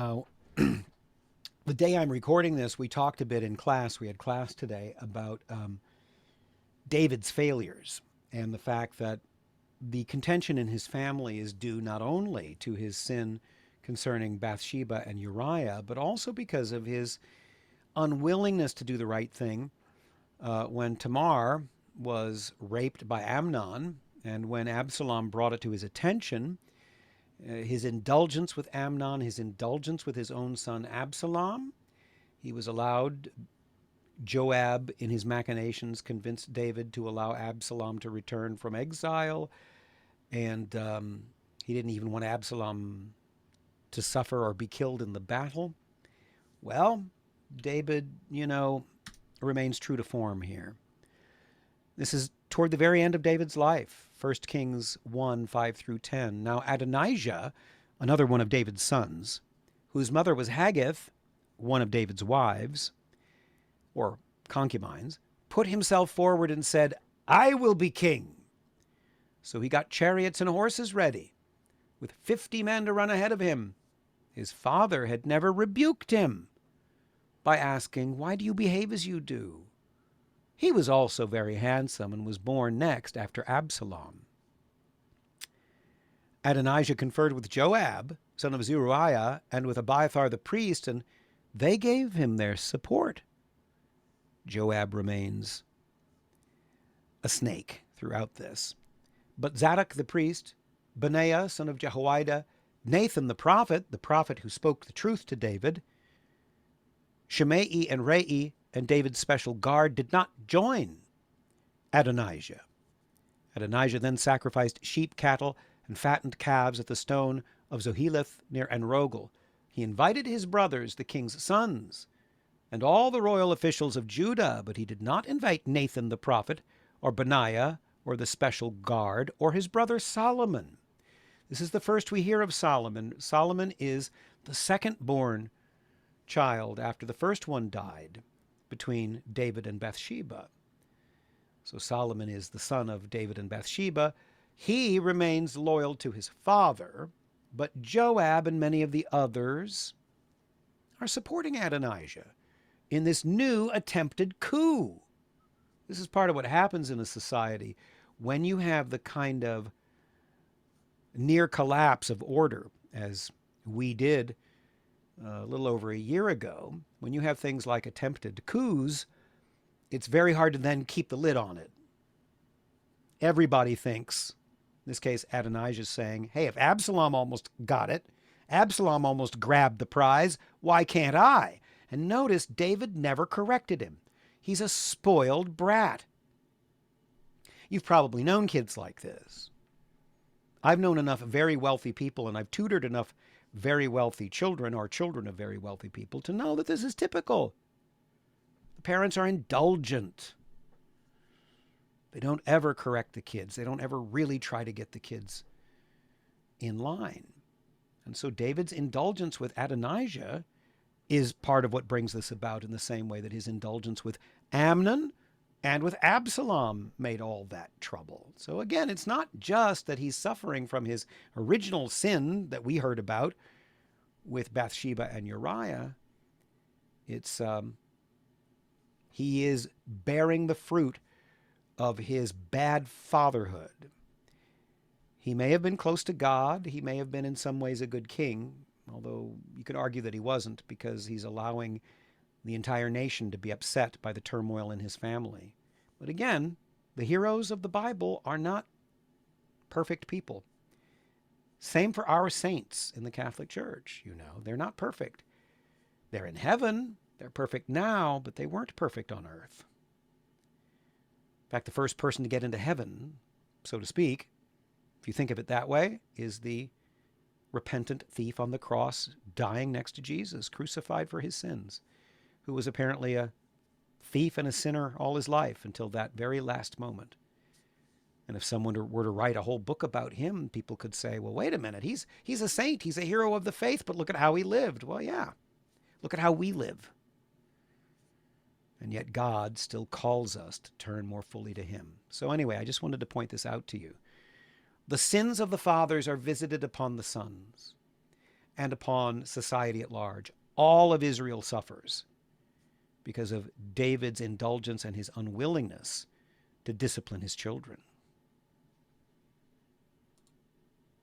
Uh, the day I'm recording this, we talked a bit in class. We had class today about David's failures and the fact that the contention in his family is due not only to his sin concerning Bathsheba and Uriah, but also because of his unwillingness to do the right thing when Tamar was raped by Amnon, and when Absalom brought it to his attention, his indulgence with Amnon, his indulgence with his own son Absalom. He was allowed, Joab, in his machinations, convinced David to allow Absalom to return from exile, and he didn't even want Absalom to suffer or be killed in the battle. Well, David, remains true to form here. This is toward the very end of David's life, 1 Kings 1, 5 through 10. Now Adonijah, another one of David's sons, whose mother was Haggith, one of David's wives, or concubines, put himself forward and said, I will be king. So he got chariots and horses ready, with 50 men to run ahead of him. His father had never rebuked him by asking, why do you behave as you do? He was also very handsome and was born next after Absalom. Adonijah conferred with Joab, son of Zeruiah, and with Abiathar the priest, and they gave him their support. Joab remains a snake throughout this. But Zadok the priest, Benaiah, son of Jehoiada, Nathan the prophet who spoke the truth to David, Shimei and Rei, and David's special guard did not join Adonijah. Adonijah then sacrificed sheep, cattle, and fattened calves at the stone of Zoheleth near Enrogel. He invited his brothers, the king's sons, and all the royal officials of Judah, but he did not invite Nathan the prophet, or Benaiah, or the special guard, or his brother Solomon. This is the first we hear of Solomon. Solomon is the second-born child after the first one died between David and Bathsheba. So Solomon is the son of David and Bathsheba. He remains loyal to his father, but Joab and many of the others are supporting Adonijah in this new attempted coup. This is part of what happens in a society when you have the kind of near collapse of order, as we did a little over a year ago. When you have things like attempted coups, it's very hard to then keep the lid on it. Everybody thinks, in this case Adonijah is saying, hey, if Absalom almost got it, Absalom almost grabbed the prize, why can't I? And notice David never corrected him. He's a spoiled brat. You've probably known kids like this. I've known enough very wealthy people, and I've tutored enough very wealthy children, or children of very wealthy people, to know that this is typical. The parents are indulgent. They don't ever correct the kids. They don't ever really try to get the kids in line. And so David's indulgence with Adonijah is part of what brings this about, in the same way that his indulgence with Amnon and with Absalom made all that trouble. So again, it's not just that he's suffering from his original sin that we heard about with Bathsheba and Uriah. It's he is bearing the fruit of his bad fatherhood. He may have been close to God. He may have been in some ways a good king, although you could argue that he wasn't, because he's allowing the entire nation to be upset by the turmoil in his family. But again, the heroes of the Bible are not perfect people. Same for our saints in the Catholic Church. They're not perfect. They're in heaven. They're perfect now, but they weren't perfect on earth. In fact, the first person to get into heaven, so to speak, if you think of it that way, is the repentant thief on the cross, dying next to Jesus, crucified for his sins, who was apparently a thief and a sinner all his life until that very last moment. And if someone were to write a whole book about him, people could say, well, wait a minute, he's a saint, he's a hero of the faith, but look at how he lived. Well, yeah, look at how we live. And yet God still calls us to turn more fully to him. So anyway, I just wanted to point this out to you. The sins of the fathers are visited upon the sons. and upon society at large. All of Israel suffers because of David's indulgence and his unwillingness to discipline his children.